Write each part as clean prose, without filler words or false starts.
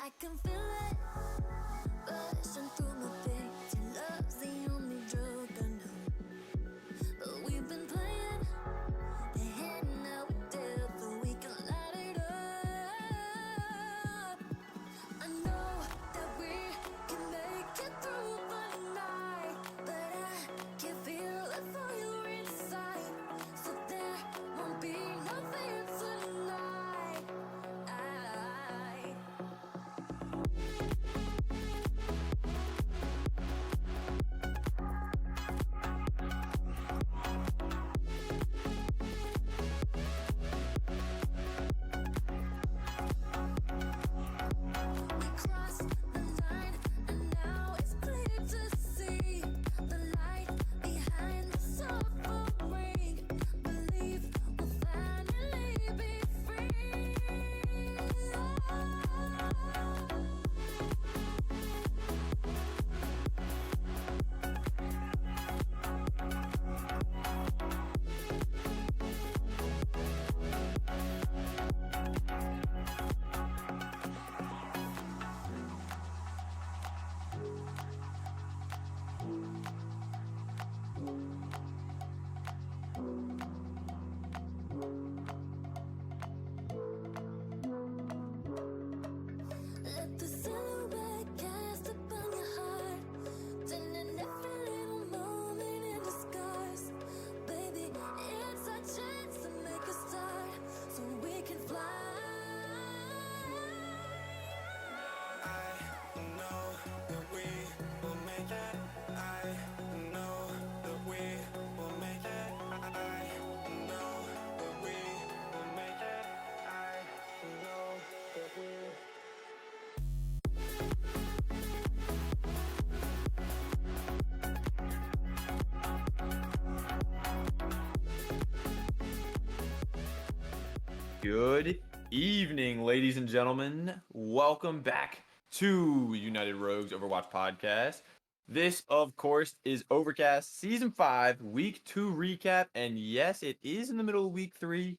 I can feel it rushing through my veins. Your love's the only drug I know. But we've been playing the hand now we're dealt, so we can light it up. I know that we can make it through the night, but I can feel it for you inside. So there won't be no fear tonight. We crossed the line, and now it's clear to see the light behind the suffering. Believe we'll finally be free. Let the silhouette cast upon your heart, turning every little moment into scars. Baby, it's our chance to make a start, so we can fly. I know that we will make it. I know that we will make it. I know that we will make it. I know that we. Good evening, ladies and gentlemen. Welcome back to United Rogues Overwatch Podcast. This, of course, is Overcast Season 5, Week 2 recap. And yes, it is in the middle of Week 3.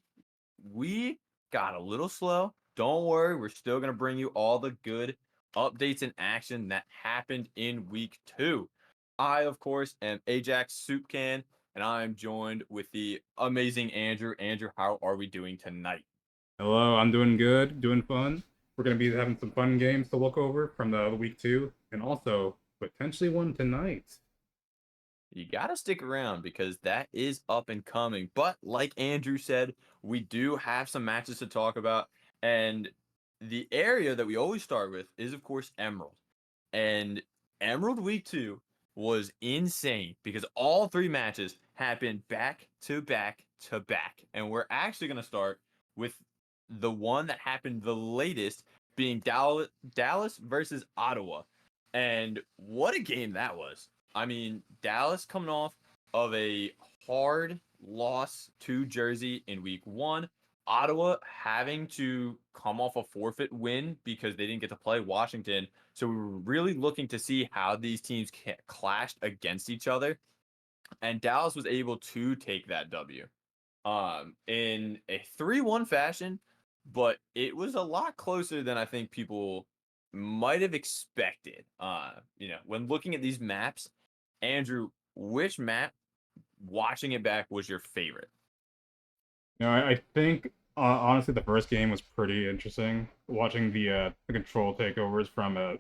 We got a little slow. Don't worry, we're still going to bring you all the good updates and action that happened in Week 2. I, of course, am Ajax Soup Can, and I am joined with the amazing Andrew. Andrew, how are we doing tonight? Hello, I'm doing good, doing fun. We're going to be having some fun games to look over from the week 2, and also potentially one tonight. You got to stick around because that is up and coming. But like Andrew said, we do have some matches to talk about. And the area that we always start with is, of course, Emerald. And Emerald Week 2 was insane because all three matches happened back to back to back. And we're actually going to start with the one that happened the latest, being Dallas versus Ottawa. And what a game that was. I mean, Dallas coming off of a hard loss to Jersey in Week 1. Ottawa having to come off a forfeit win because they didn't get to play Washington. So we were really looking to see how these teams clashed against each other. And Dallas was able to take that W in a 3-1 fashion, but it was a lot closer than I think people might have expected. When looking at these maps, Andrew, which map watching it back was your favorite? I think honestly the first game was pretty interesting. Watching the control takeovers from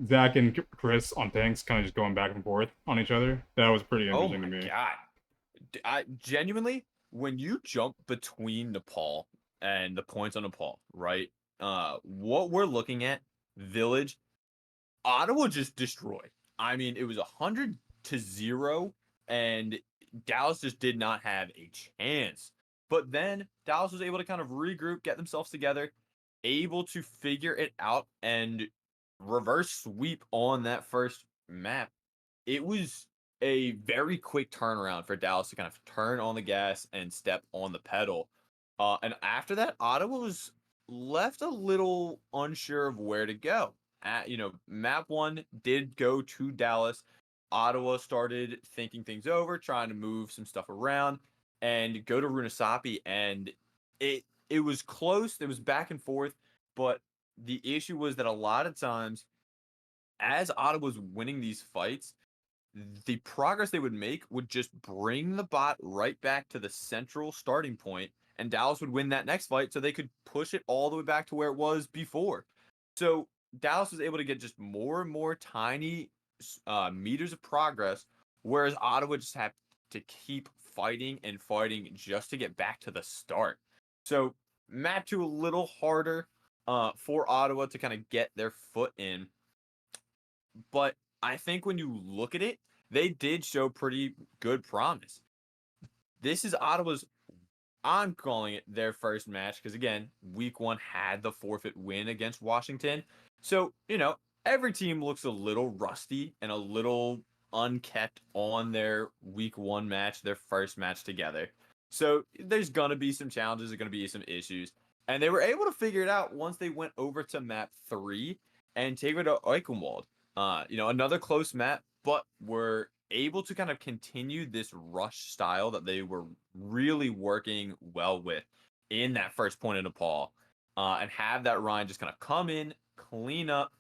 Zach and Chris on tanks, kind of just going back and forth on each other. That was pretty Oh interesting my to me. god. I genuinely, when you jump between Nepal and the points on Nepal, right? What we're looking at, Village, Ottawa just destroyed. I mean, it was 100-0, and Dallas just did not have a chance. But then Dallas was able to kind of regroup, get themselves together, able to figure it out, and reverse sweep on that first map. It was a very quick turnaround for Dallas to kind of turn on the gas and step on the pedal. And after that, Ottawa was left a little unsure of where to go. Map 1 did go to Dallas. Ottawa started thinking things over, trying to move some stuff around, and go to Runasapi. And it was close. It was back and forth, but the issue was that a lot of times, as Ottawa was winning these fights, the progress they would make would just bring the bot right back to the central starting point, and Dallas would win that next fight, so they could push it all the way back to where it was before. So Dallas was able to get just more and more tiny meters of progress, whereas Ottawa just had to keep fighting and fighting just to get back to the start. So map 2 a little harder for Ottawa to kind of get their foot in, but I think when you look at it, they did show pretty good promise. This is Ottawa's, I'm calling it their first match because, again, week 1 had the forfeit win against Washington. So, every team looks a little rusty and a little unkept on their week 1 match, their first match together. So, there's going to be some challenges, there's going to be some issues. And they were able to figure it out once they went over to map 3 and take it to Eichenwald. Another close map, but were able to kind of continue this rush style that they were really working well with in that first point in Nepal, and have that Ryan just kind of come in, clean up.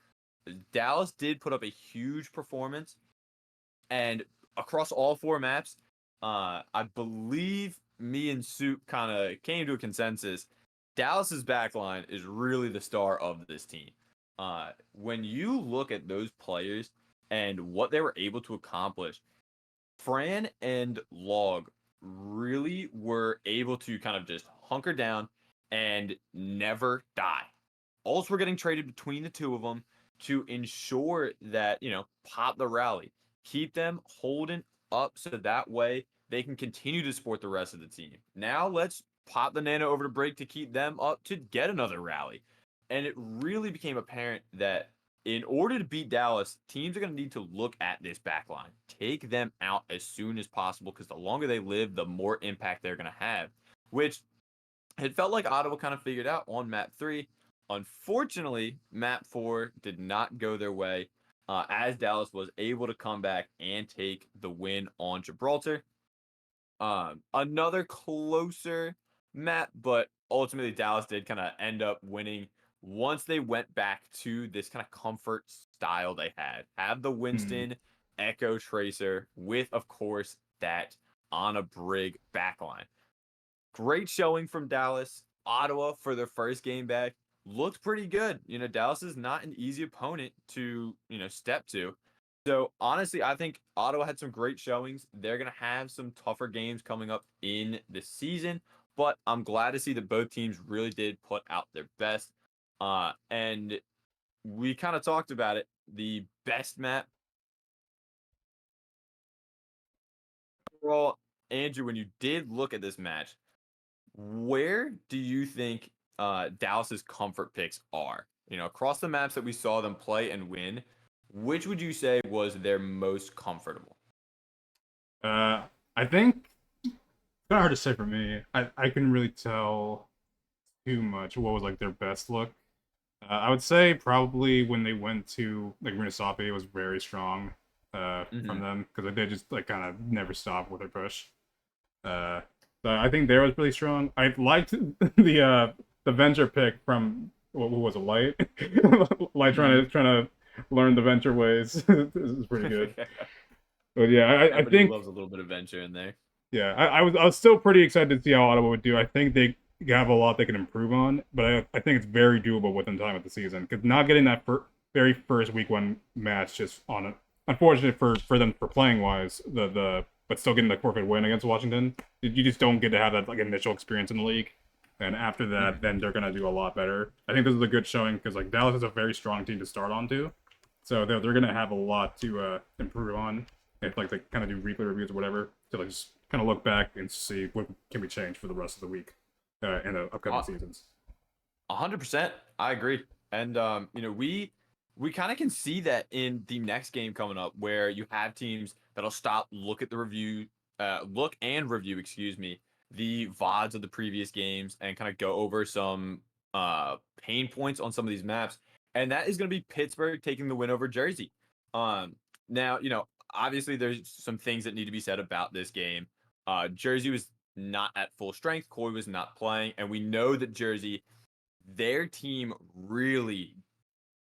Dallas did put up a huge performance, and across all 4 maps, I believe me and Soup kind of came to a consensus. Dallas's backline is really the star of this team. When you look at those players and what they were able to accomplish, Fran and Log really were able to kind of just hunker down and never die. Also, we're getting traded between the two of them to ensure that, pop the rally, keep them holding up so that way they can continue to support the rest of the team. Now let's pop the Nano over to break to keep them up to get another rally. And it really became apparent that in order to beat Dallas, teams are going to need to look at this back line, take them out as soon as possible, because the longer they live, the more impact they're going to have, which it felt like Ottawa kind of figured out on map 3. Unfortunately, map 4 did not go their way, as Dallas was able to come back and take the win on Gibraltar. Another closer map, but ultimately Dallas did kind of end up winning once they went back to this kind of comfort style they had. Have the Winston Echo Tracer with, of course, that Anna Brig backline. Great showing from Dallas. Ottawa, for their first game back, looked pretty good. Dallas is not an easy opponent to, step to. So honestly, I think Ottawa had some great showings. They're going to have some tougher games coming up in the season, but I'm glad to see that both teams really did put out their best. And we kind of talked about it. The best map overall, Andrew, when you did look at this match, where do you think Dallas's comfort picks are? Across the maps that we saw them play and win, which would you say was their most comfortable? I think it's kind of hard to say for me. I couldn't really tell too much what was like their best look. I would say probably when they went to like Rinasop, it was very strong from them, because they just like kind of never stopped with their push. So I think there was really strong. I liked the venture pick from what was it, Light? Light trying to learn the venture ways. This is pretty good. But yeah, I think loves a little bit of venture in there. Yeah, I was still pretty excited to see how Ottawa would do. I think they have a lot they can improve on, but I think it's very doable within time of the season, because not getting that very first week 1 match just on it, unfortunate for them for playing wise, but still getting the forfeit win against Washington, you just don't get to have that like initial experience in the league. And after that, then they're gonna do a lot better. I think this is a good showing, because like Dallas is a very strong team to start on too, so they're gonna have a lot to improve on. If like they kind of do weekly reviews or whatever, to like just kind of look back and see what can we change for the rest of the week in the upcoming seasons. 100%, I agree. And we kind of can see that in the next game coming up, where you have teams that'll stop, look and review, excuse me, the VODs of the previous games, and kind of go over some pain points on some of these maps. And that is going to be Pittsburgh taking the win over Jersey. Now, obviously there's some things that need to be said about this game. Jersey was not at full strength. Coy was not playing, and we know that Jersey, their team really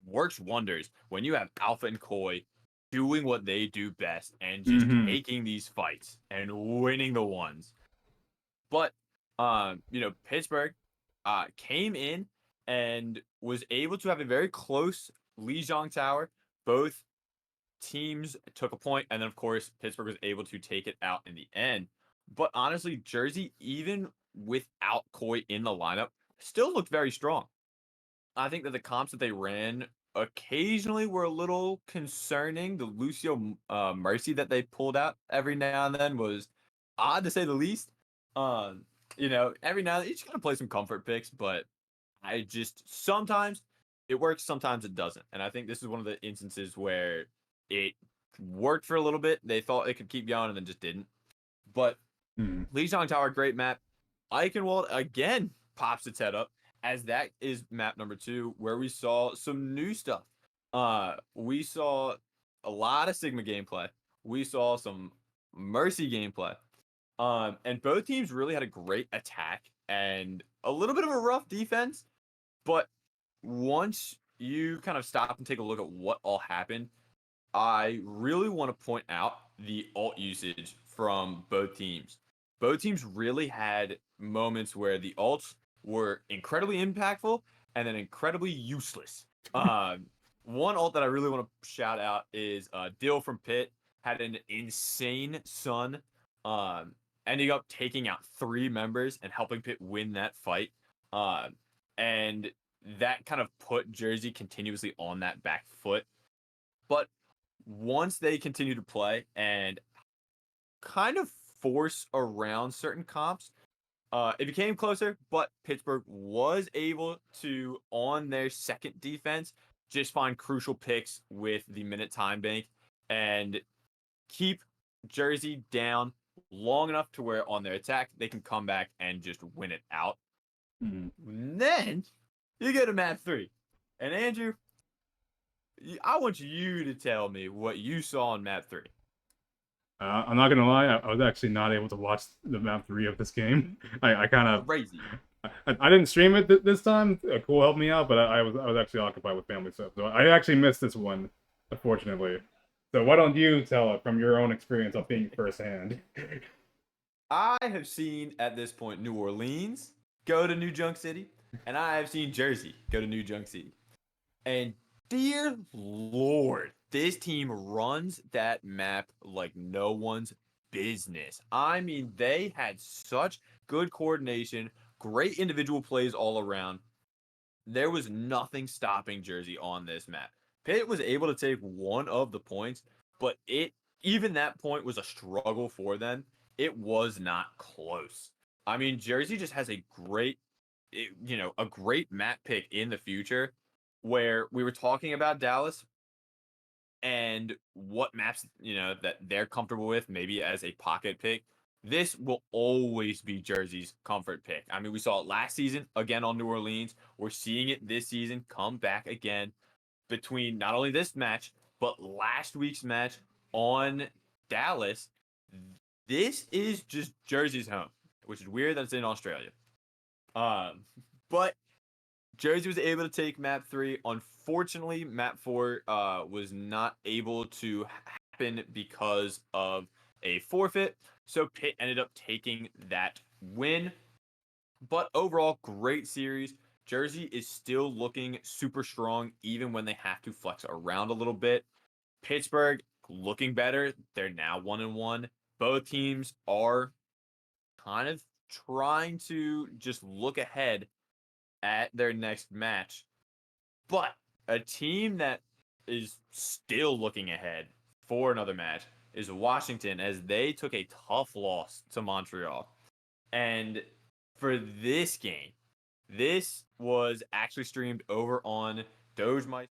works wonders when you have Alpha and Koi doing what they do best and just Mm-hmm. taking these fights and winning the ones. But Pittsburgh came in and was able to have a very close Lijiang Tower. Both teams took a point, and then of course Pittsburgh was able to take it out in the end. But honestly, Jersey, even without Koi in the lineup, still looked very strong. I think that the comps that they ran occasionally were a little concerning. The Lucio Mercy that they pulled out every now and then was odd to say the least. Every now and then you just gotta play some comfort picks, but I just sometimes it works, sometimes it doesn't. And I think this is one of the instances where it worked for a little bit. They thought it could keep going and then just didn't. But Mm-hmm. Lijiang Tower, great map. Eichenwald again pops its head up as that is map number 2 where we saw some new stuff. We saw a lot of Sigma gameplay. We saw some Mercy gameplay. And both teams really had a great attack and a little bit of a rough defense. But once you kind of stop and take a look at what all happened, I really want to point out the alt usage from both teams. Both teams really had moments where the alts were incredibly impactful and then incredibly useless. One alt that I really want to shout out is Dill from Pitt had an insane sun, um, ending up taking out 3 members and helping Pitt win that fight. And that kind of put Jersey continuously on that back foot. But once they continue to play and kind of force around certain comps, it became closer, but Pittsburgh was able to, on their second defense, just find crucial picks with the minute time bank and keep Jersey down long enough to where on their attack they can come back and just win it out. And then you get to map 3. And Andrew, I want you to tell me what you saw on map 3. I'm not gonna lie, I was actually not able to watch the map 3 of this game. I kind of Crazy. I didn't stream it this time. Cool helped me out, but I was actually occupied with family stuff, so I actually missed this one, unfortunately. So why don't you tell it from your own experience of being firsthand? I have seen at this point New Orleans go to New Junk City, and I have seen Jersey go to New Junk City. And dear Lord, this team runs that map like no one's business. I mean, they had such good coordination, great individual plays all around. There was nothing stopping Jersey on this map. Pitt was able to take one of the points, but even that point was a struggle for them. It was not close. I mean, Jersey just has a great map pick in the future where we were talking about Dallas and what maps, that they're comfortable with, maybe as a pocket pick. This will always be Jersey's comfort pick. I mean, we saw it last season again on New Orleans. We're seeing it this season come back again between not only this match, but last week's match on Dallas. This is just Jersey's home, which is weird that it's in Australia. Um, but Jersey was able to take map 3. Unfortunately, map 4 was not able to happen because of a forfeit. So Pitt ended up taking that win. But overall, great series. Jersey is still looking super strong, even when they have to flex around a little bit. Pittsburgh looking better. They're now 1-1. Both teams are kind of trying to just look ahead at their next match. But a team that is still looking ahead for another match is Washington, as they took a tough loss to Montreal. And for this game, this was actually streamed over on Dogemite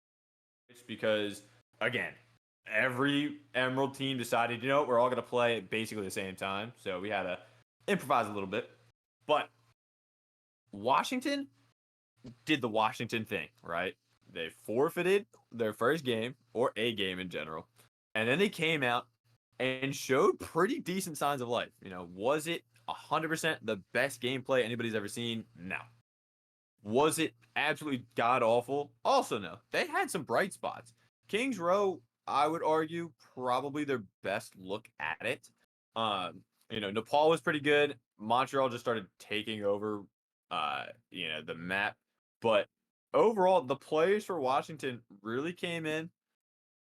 because, again, every Emerald team decided, we're all going to play at basically the same time. So we had to improvise a little bit. But Washington did the Washington thing, right? They forfeited their first game, or a game in general, and then they came out and showed pretty decent signs of life. Was it 100% the best gameplay anybody's ever seen? No. Was it absolutely god awful? Also, no. They had some bright spots. Kings Row, I would argue, probably their best look at it. Nepal was pretty good. Montreal just started taking over, the map. But overall, the players for Washington really came in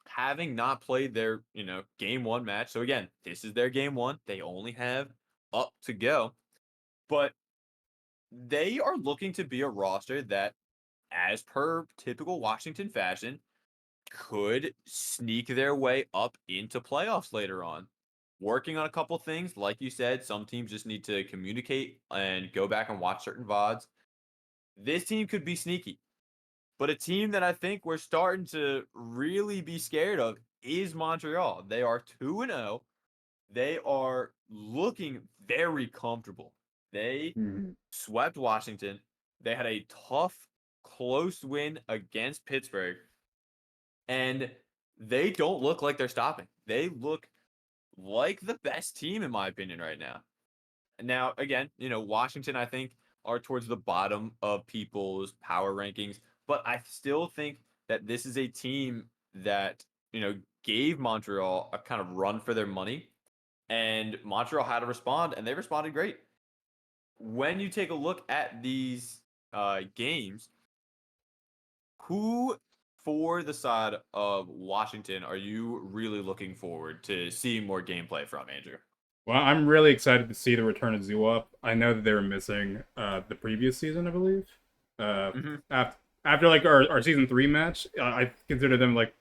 having not played their, game one match. So again, this is their game one. They only have up to go. But they are looking to be a roster that, as per typical Washington fashion, could sneak their way up into playoffs later on. Working on a couple things, like you said, some teams just need to communicate and go back and watch certain VODs. This team could be sneaky, but a team that I think we're starting to really be scared of is Montreal. They are 2-0. They are looking very comfortable. They Mhm. swept Washington. They had a tough, close win against Pittsburgh, and they don't look like they're stopping. They look like the best team, in my opinion, right now. Now, again, Washington, I think, are towards the bottom of people's power rankings, but I still think that this is a team that, gave Montreal a kind of run for their money, and Montreal had to respond, and they responded great. When you take a look at these games, who for the side of Washington are you really looking forward to seeing more gameplay from, Andrew? Well, I'm really excited to see the return of Zuop. I know that they were missing the previous season, I believe. Hmm. After like our season 3 match, I consider them like,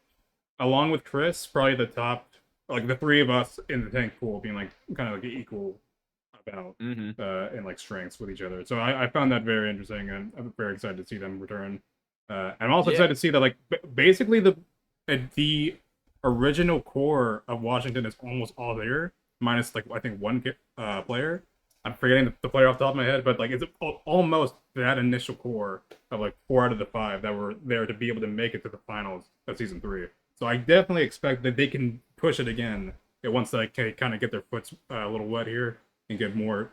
along with Chris, probably the top, like the three of us in the tank pool being like kind of like equal about Hmm. in like strengths with each other. So I found that very interesting, and I'm very excited to see them return. I'm also Yeah. excited to see that like basically the original core of Washington is almost all there, minus like I think one player. I'm forgetting the player off the top of my head, but like it's almost that initial core of like 4 out of the 5 that were there to be able to make it to the finals of season 3. So I definitely expect that they can push it again once they kind of get their foot a little wet here and get more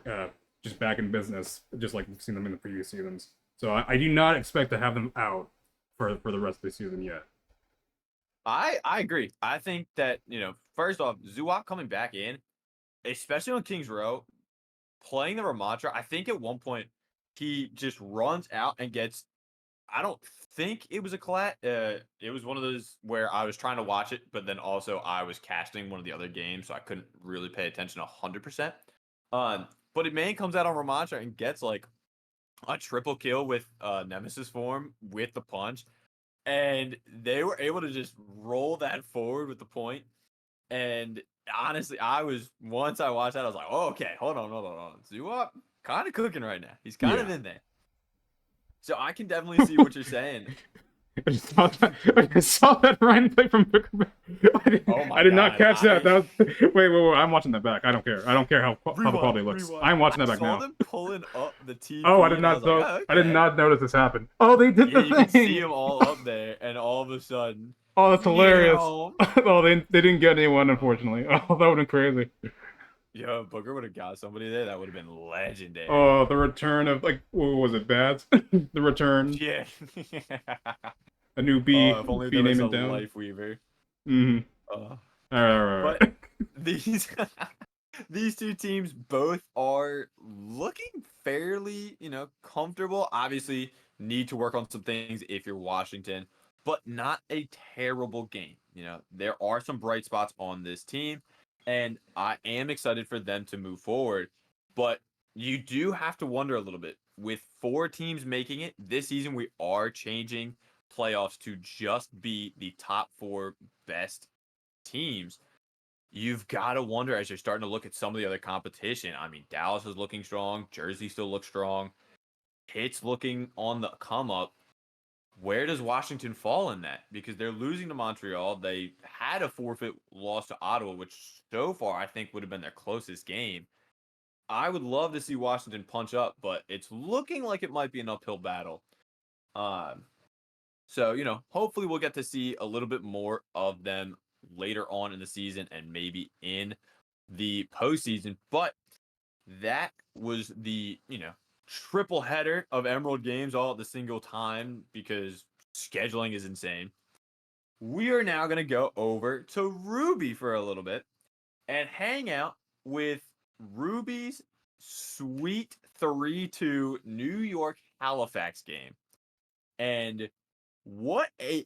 just back in business, just like we've seen them in the previous seasons. So I do not expect to have them out for the rest of the season yet. I agree. I think that, first off, Zuak coming back in, especially on Kings Row, playing the Ramatra, I think at one point he just runs out and gets, I don't think it was a collat. It was one of those where I was trying to watch it, but then also I was casting one of the other games, so I couldn't really pay attention 100%. But man comes out on Ramatra and gets like a triple kill with Nemesis form with the punch, and they were able to just roll that forward with the point. And honestly, once I watched that, I was like, oh, okay, hold on. Zuop kind of cooking right now. He's kind Yeah. of in there. So I can definitely see what you're saying. I just saw that Ryan play from Booker. Oh my I did not god, catch that. That was wait. I'm watching that back. I don't care. I don't care how the quality looks. rewind. I'm watching I that back saw now. them pulling up the Oh, TP, and I was like, oh, I did okay. not notice this happened. Oh, they did Yeah, the you could see thing. them all up there, and all of a sudden, Oh, that's hilarious. yeah. Oh, they didn't get anyone, unfortunately. Oh, that would have been crazy. Yo, Booker would have got somebody there. That would have been legendary. Oh, the return of like what was it, Bats? The return, Yeah. a new Oh, if only B there was name a in town. Life Weaver. Mm-hmm. Uh, All right, all but right. these these two teams both are looking fairly, comfortable. Obviously, need to work on some things if you're Washington, but not a terrible game. There are some bright spots on this team, and I am excited for them to move forward. But you do have to wonder a little bit. With 4 teams making it this season, we are changing playoffs to just be the top 4 best teams. You've got to wonder as you're starting to look at some of the other competition. I mean, Dallas is looking strong. Jersey still looks strong. Pitt's looking on the come up. Where does Washington fall in that? Because they're losing to Montreal. They had a forfeit loss to Ottawa, which so far I think would have been their closest game. I would love to see Washington punch up, but it's looking like it might be an uphill battle. Um, so, hopefully we'll get to see a little bit more of them later on in the season and maybe in the postseason. But that was the, triple header of Emerald games all at the single time because scheduling is insane. We are now going to go over to Ruby for a little bit and hang out with Ruby's sweet 3-2 New York Halifax game. And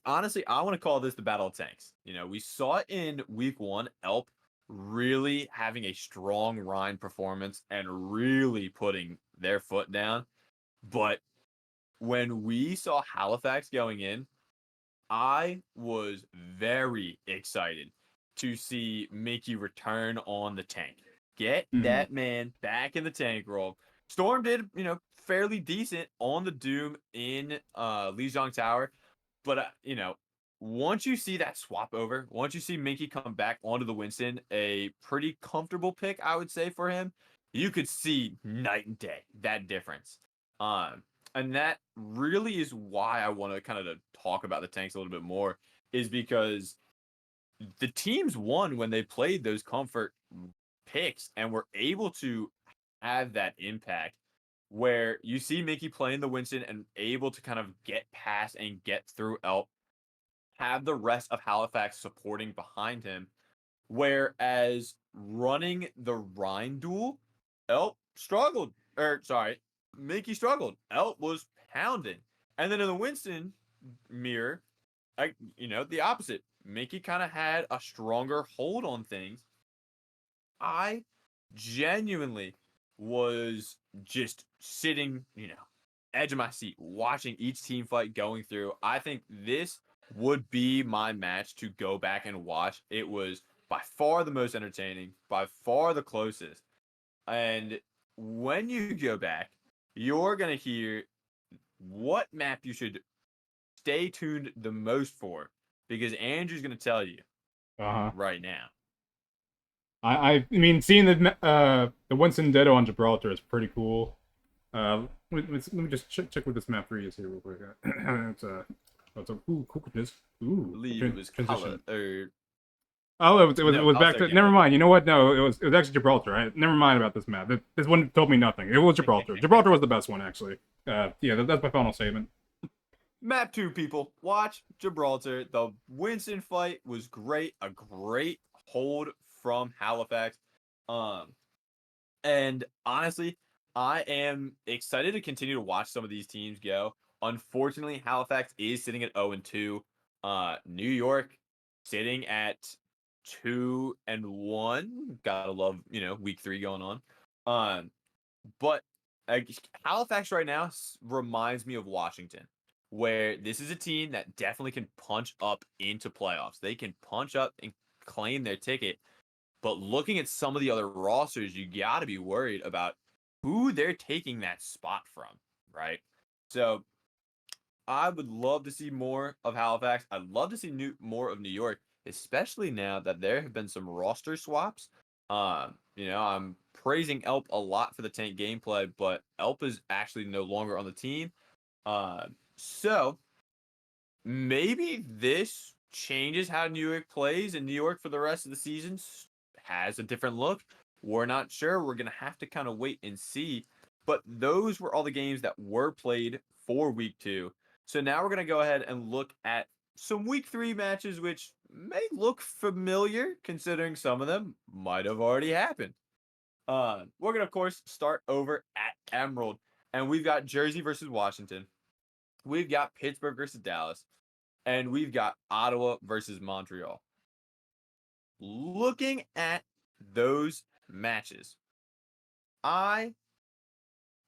honestly, I want to call this the Battle of Tanks. We saw it in week 1, Elp really having a strong Rhine performance and really putting their foot down. But when we saw Halifax going in, I was very excited to see Mickey return on the tank. Get that man back in the tank role. Storm did, fairly decent on the Doom in Lijiang Tower. But, once you see that swap over, once you see Minky come back onto the Winston, a pretty comfortable pick, I would say, for him, you could see night and day that difference. And that really is why I want to kind of talk about the tanks a little bit more, is because the teams won when they played those comfort picks and were able to have that impact where you see Mickey playing the Winston and able to kind of get past and get through Elp, have the rest of Halifax supporting behind him. Whereas running the Rhine duel, Elp struggled. Mickey struggled. Elp was pounding. And then in the Winston mirror, the opposite. Mickey kind of had a stronger hold on things. I genuinely was just sitting, edge of my seat, watching each team fight going through. I think this would be my match to go back and watch. It was by far the most entertaining, by far the closest. And when you go back, you're going to hear what map you should stay tuned the most for, because Andrew's going to tell you right now. I mean, seeing the Winston Ditto on Gibraltar is pretty cool. Let me just check what this map 3 is here real quick. It's a cool quickness. Ooh, I believe it was transition. color. Oh, it was back to. Never mind. You know what? No, it was actually Gibraltar. Never mind about this map. This one told me nothing. It was Gibraltar. Gibraltar was the best one, actually. Yeah, that's my final statement. Map 2, people. Watch Gibraltar. The Winston fight was great. A great hold from Halifax. And honestly, I am excited to continue to watch some of these teams go. Unfortunately, Halifax is sitting at 0-2. New York sitting at 2-1. Gotta love, week 3 going on. But Halifax right now reminds me of Washington, where this is a team that definitely can punch up into playoffs. They can punch up and claim their ticket. But looking at some of the other rosters, you got to be worried about who they're taking that spot from, right? So I would love to see more of Halifax. I'd love to see more of New York, especially now that there have been some roster swaps. I'm praising Elp a lot for the tank gameplay, but Elp is actually no longer on the team. So maybe this changes how New York plays, and New York for the rest of the season has a different look. We're not sure. We're going to have to kind of wait and see. But those were all the games that were played for week 2. So now we're going to go ahead and look at some week 3 matches, which may look familiar considering some of them might have already happened. We're going to, of course, start over at Emerald. And we've got Jersey versus Washington. We've got Pittsburgh versus Dallas. And we've got Ottawa versus Montreal. Looking at those matches, I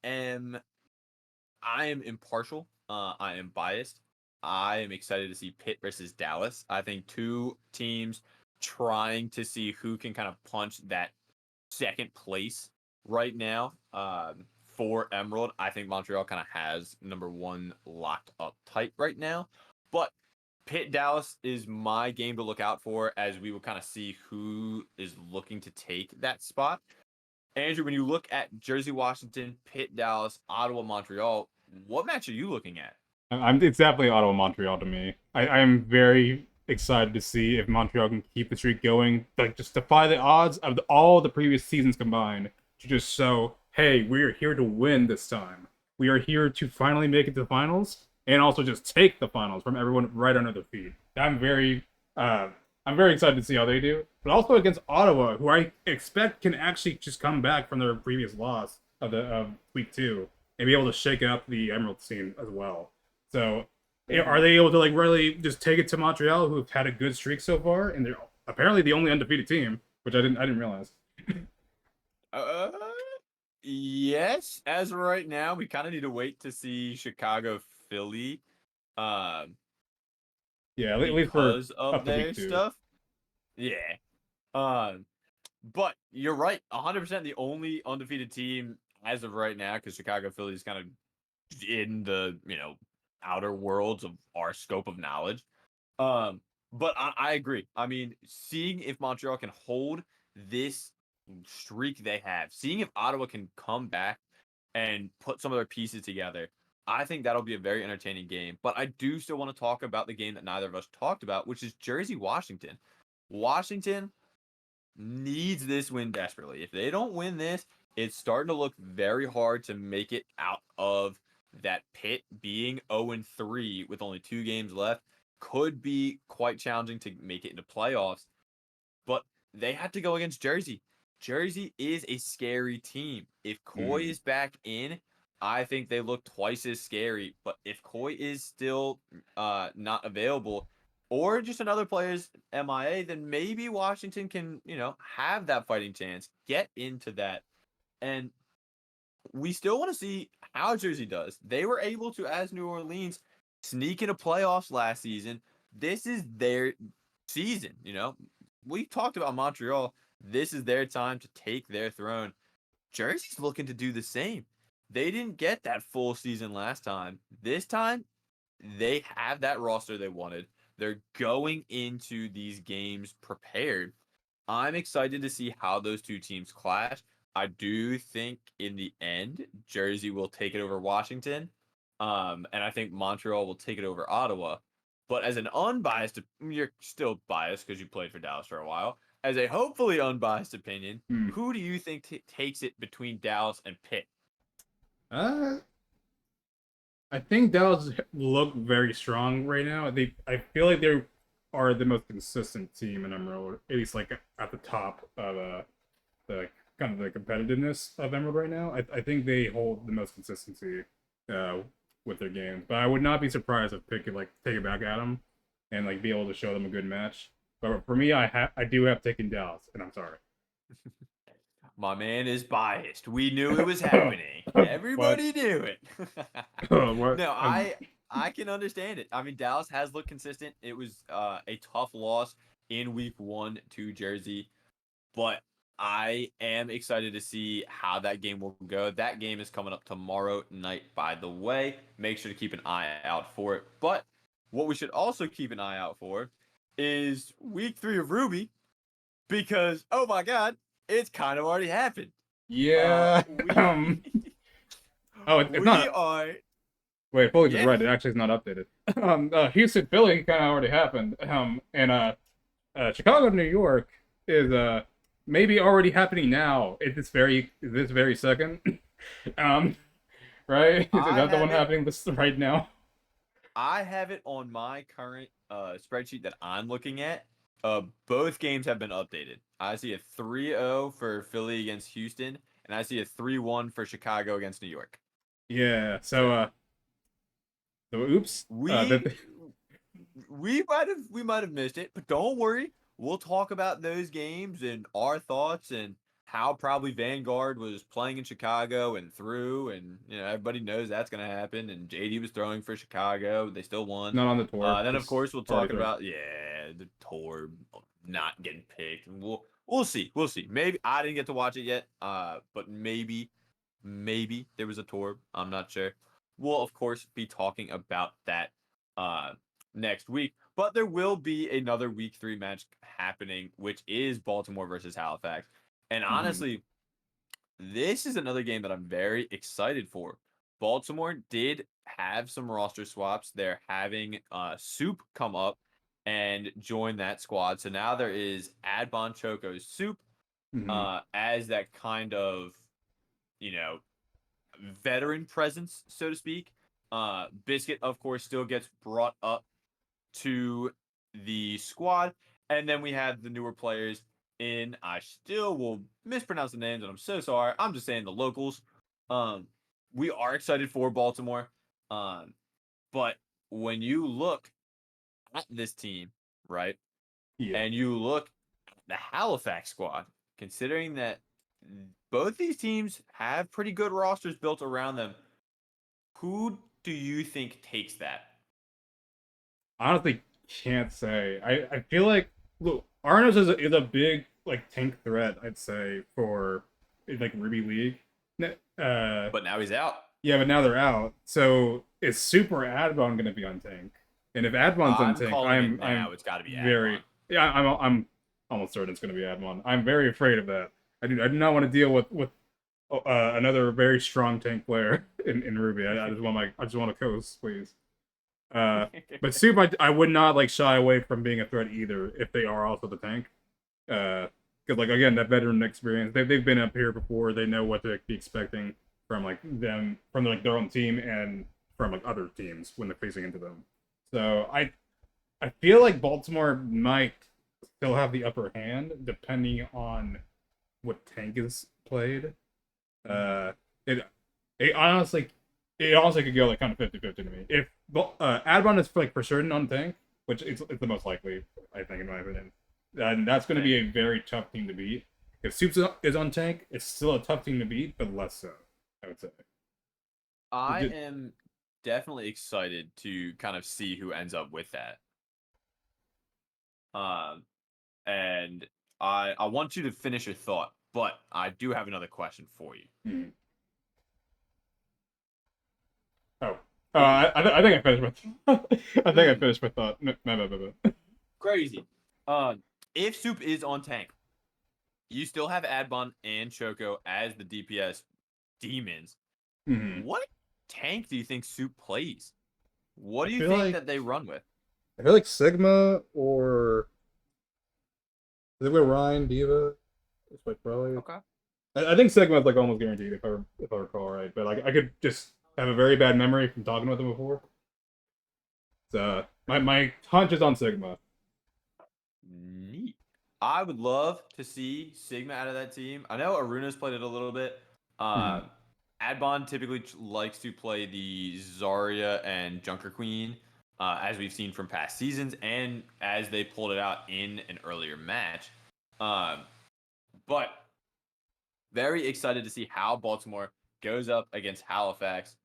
am impartial. I am biased. I am excited to see Pitt versus Dallas. I think two teams trying to see who can kind of punch that second place right now. For Emerald, I think Montreal kind of has number 1 locked up tight right now, but Pitt Dallas is my game to look out for, as we will kind of see who is looking to take that spot. Andrew, when you look at Jersey, Washington, Pitt Dallas, Ottawa, Montreal, what match are you looking at? It's definitely Ottawa Montreal to me. I am very excited to see if Montreal can keep the streak going, like just defy the odds of all the previous seasons combined to just show hey, we're here to win this time. We are here to finally make it to the finals and also just take the finals from everyone right under their feet. Uh, I'm very excited to see how they do, but also against Ottawa, who I expect can actually just come back from their previous loss of week 2 and be able to shake up the Emerald scene as well. So, are they able to like really just take it to Montreal, who have had a good streak so far, and they're apparently the only undefeated team, which I didn't realize. Uh, yes. As of right now, we kind of need to wait to see Chicago, Philly, um, Yeah, at least for because of up to week their 2. stuff. Yeah. Um, but you're right, 100% the only undefeated team as of right now, because Chicago, Philly is kind of in the outer worlds of our scope of knowledge. Um, but I agree. I mean, seeing if Montreal can hold this streak they have, seeing if Ottawa can come back and put some of their pieces together, I think that'll be a very entertaining game. But I do still want to talk about the game that neither of us talked about, which is Jersey Washington. Washington needs this win desperately. If they don't win this, it's starting to look very hard to make it out of that pit. Being 0-3 with only 2 games left could be quite challenging to make it into playoffs. But they had to go against Jersey. Jersey is a scary team. If Coy Mm. is back in, I think they look twice as scary. But if Coy is still not available, or just another player's MIA, then maybe Washington can, have that fighting chance, get into that. And we still want to see how Jersey does. They were able to, as New Orleans, sneak into playoffs last season. This is their season, We talked about Montreal. This is their time to take their throne. Jersey's looking to do the same. They didn't get that full season last time. This time, they have that roster they wanted. They're going into these games prepared. I'm excited to see how those two teams clash. I do think in the end, Jersey will take it over Washington. And I think Montreal will take it over Ottawa. But as an unbiased, you're still biased because you played for Dallas for a while. As a hopefully unbiased opinion, Mm. who do you think takes it between Dallas and Pitt? Uh, I think Dallas look very strong right now. I feel like they are the most consistent team in Emerald, at least like at the top of the kind of the competitiveness of Emerald right now. I think they hold the most consistency uh, with their games. But I would not be surprised if Pitt could like take it back at them and like be able to show them a good match. But for me, I do have taken Dallas, and I'm sorry. My man is biased. We knew it was happening. What? Everybody knew it. What? No, I can understand it. I mean, Dallas has looked consistent. It was a tough loss in week 1 to Jersey, but I am excited to see how that game will go. That game is coming up tomorrow night, by the way. Make sure to keep an eye out for it. But what we should also keep an eye out for is week 3 of Ruby, because oh my god, it's kind of already happened. Yeah. We Oh, it's we not. are Wait, Foley just yes. read. It actually is not updated. Houston, Philly kind of already happened. And Chicago, New York is maybe already happening now. At this very second. um, right? Is I that the one have it. happening this right now? I have it on my current spreadsheet that I'm looking at. Both games have been updated. I see a 3-0 for Philly against Houston, and I see a 3-1 for Chicago against New York. Yeah. So So oops. we we might have missed it, but don't worry. We'll talk about those games and our thoughts and how probably Vanguard was playing in Chicago and threw, and everybody knows that's gonna happen. And JD was throwing for Chicago. They still won. not on the tour. Then of Just course we'll already talk through. about the tour not getting picked. And we'll see. We'll see. Maybe I didn't get to watch it yet. But maybe there was a tour. I'm not sure. We'll of course be talking about that uh next week. But there will be another week 3 match happening, which is Baltimore versus Halifax. And Mhm. honestly, this is another game that I'm very excited for. Baltimore did have some roster swaps. They're having Soup come up and join that squad. So now there is Adbon Choco's Soup Mhm. as that kind of you know, veteran presence, so to speak. Biscuit, of course, still gets brought up to the squad. And then we have the newer players in, I still will mispronounce the names, and I'm so sorry. I'm just saying the locals. Um, we are excited for Baltimore. Um, but when you look at this team, right, Yeah. and you look at the Halifax squad, considering that both these teams have pretty good rosters built around them, who do you think takes that? Honestly, can't say. I feel like look, Arnos is a big like tank threat. I'd say for like Ruby League. But now he's out. Yeah, but now they're out. So is Super Adbon going to be on tank? And if Adbon's on I'm tank, calling it now. It's got to be very Admon. yeah I'm almost certain it's going to be Adbon. I'm very afraid of that. I do not want to deal with another very strong tank player in Ruby. I just want to coast, please. But Soup, I would not like shy away from being a threat either if they are also the tank. Because like again, that veteran experience, they've been up here before. They know what to be expecting from like them, from like their own team and from like other teams when they're facing into them. So I feel like Baltimore might still have the upper hand depending on what tank is played. Uh, it it honestly it honestly could go like kind of 50-50 to me. If Adbon is for certain on tank, which it's the most likely, I think, in my opinion, and that's going to be a very tough team to beat. If Soups is on tank, it's still a tough team to beat, but less so, I would say. I am definitely excited to kind of see who ends up with that. Um, and I want you to finish your thought, but I do have another question for you. Hmm. Oh, I think I finished my. I think I finished my thought. No. Crazy. Uh, if Soup is on tank, you still have Adbon and Choco as the DPS demons. Hmm. What tank do you think Soup plays? What I do you feel think like that they run with? I feel like Sigma or I think with Ryan Diva. It's like probably. Okay. I think Sigma is like almost guaranteed if I recall right, but like I could just have a very bad memory from talking with him before. So my hunch is on Sigma. Neat. I would love to see Sigma out of that team. I know Aruna's played it a little bit. Hmm. Adbon typically likes to play the Zarya and Junker Queen, as we've seen from past seasons, and as they pulled it out in an earlier match. Um, but very excited to see how Baltimore goes up against Halifax.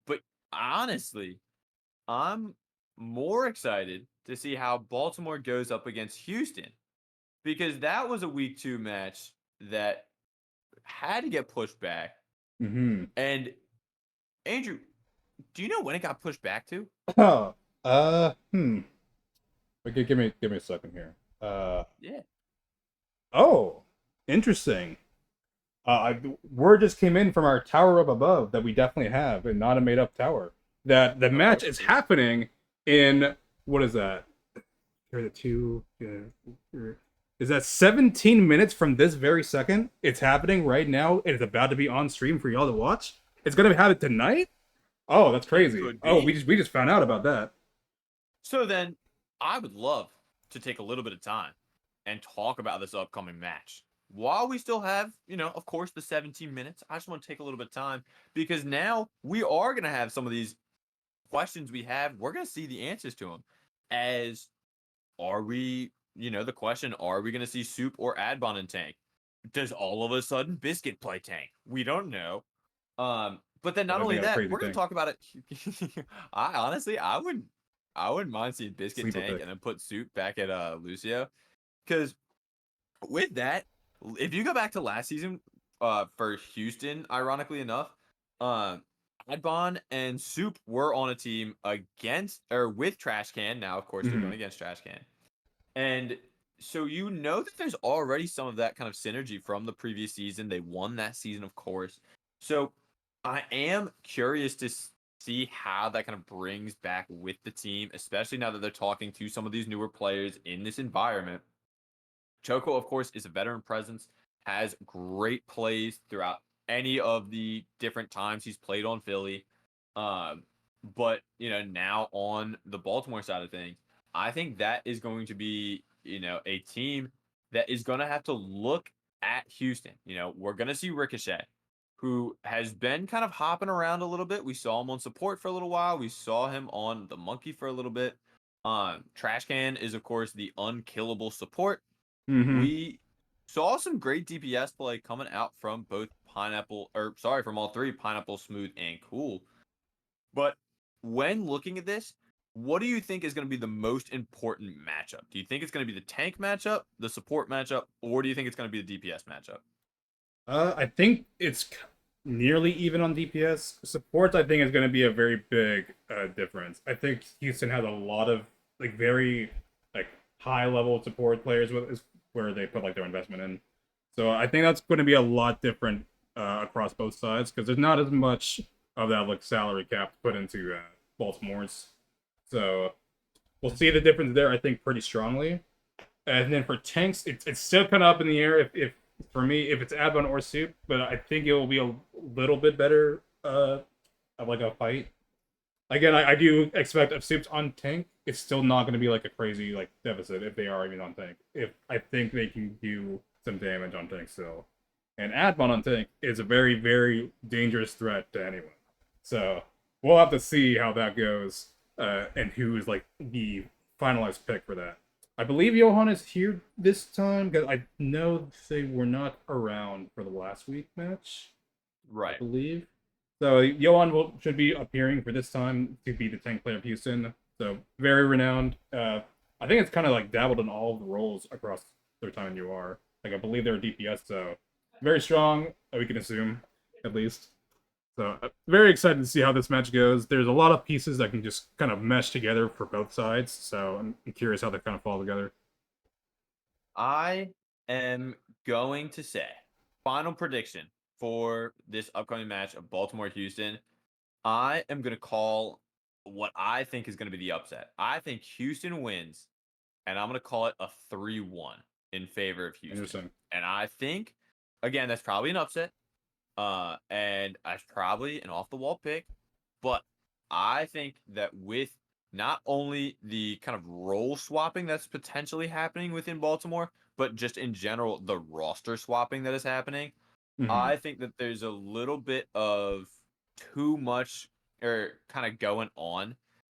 But honestly, I'm more excited to see how Baltimore goes up against Houston, because that was a week 2 match that had to get pushed back. Hmm. And Andrew, do you know when it got pushed back to? Oh. Hmm. Okay, give me a second here. Uh. Yeah. Oh. Interesting. Word just came in from our tower up above that we definitely have, and not a made up tower. That the Okay. match is happening in what is that? Here the two. Is that 17 minutes from this very second? It's happening right now. It's about to be on stream for y'all to watch. It's gonna happen tonight. Oh, that's It crazy. could Oh, be. we just found out about that. So then I would love to take a little bit of time and talk about this upcoming match. While we still have, of course, the 17 minutes, I just want to take a little bit of time, because now we are going to have some of these questions we have. We're going to see the answers to them. As are we, the question, are we going to see Soup or Adbon in tank? Does all of a sudden Biscuit play tank? We don't know. But then But not I only think that's a that, crazy we're going to thing. talk about it. I wouldn't mind seeing Biscuit Sleeper tank pick. and then put Soup back at Lucio. Because with that, if you go back to last season, for Houston, ironically enough, Adbon and Soup were on a team against or with Trash Can. Now, of course, they're Hmm. going against Trash Can. And so that there's already some of that kind of synergy from the previous season. They won that season, of course. So I am curious to see how that kind of brings back with the team, especially now that they're talking to some of these newer players in this environment. Choco, of course, is a veteran presence, has great plays throughout any of the different times he's played on Philly. But now on the Baltimore side of things, I think that is going to be, a team that is going to have to look at Houston. We're going to see Ricochet, who has been kind of hopping around a little bit. We saw him on support for a little while. We saw him on the Monkey for a little bit. Trash Can is, of course, the unkillable support. Mm-hmm. We saw some great DPS play coming out from from all three, Pineapple, Smooth, and Cool. But when looking at this, what do you think is going to be the most important matchup? Do you think it's going to be the tank matchup, the support matchup, or do you think it's going to be the DPS matchup? I think it's nearly even on DPS. Support, I think, is going to be a very big difference. I think Houston has a lot of like very like high level support players with is where they put like their investment in. So I think that's going to be a lot different across both sides because there's not as much of that like salary cap put into Baltimore's. So we'll see the difference there. I think pretty strongly. And then for tanks, it's still kind of up in the air if for me if it's Advan or Soup, but I think it will be a little bit better of like a fight. Again, I do expect if Soup's on tank, it's still not going to be like a crazy like deficit if they are even on tank. If I think they can do some damage on tank still, and Advan on tank is a very dangerous threat to anyone. So we'll have to see how that goes and who is like the finalized pick for that. I believe Johan is here this time because I know they were not around for the last week match. I Right. believe. So Johan should be appearing for this time to be the tank player of Houston. So very renowned. I think it's kind of like dabbled in all of the roles across their time in UR. Like I believe they're DPS, so very strong. We can assume, at least. So very excited to see how this match goes. There's a lot of pieces that can just kind of mesh together for both sides. So I'm curious how they kind of fall together. I am going to say final prediction for this upcoming match of Baltimore Houston. I am going to call what I think is going to be the upset. I think Houston wins, and I'm going to call it a 3-1 in favor of Houston. Interesting. And I think, again, that's probably an upset. And that's probably an off the wall pick. But I think that with not only the kind of role swapping that's potentially happening within Baltimore, but just in general, the roster swapping that is happening, Mm-hmm. I think that there's a little bit of too much or kind of going on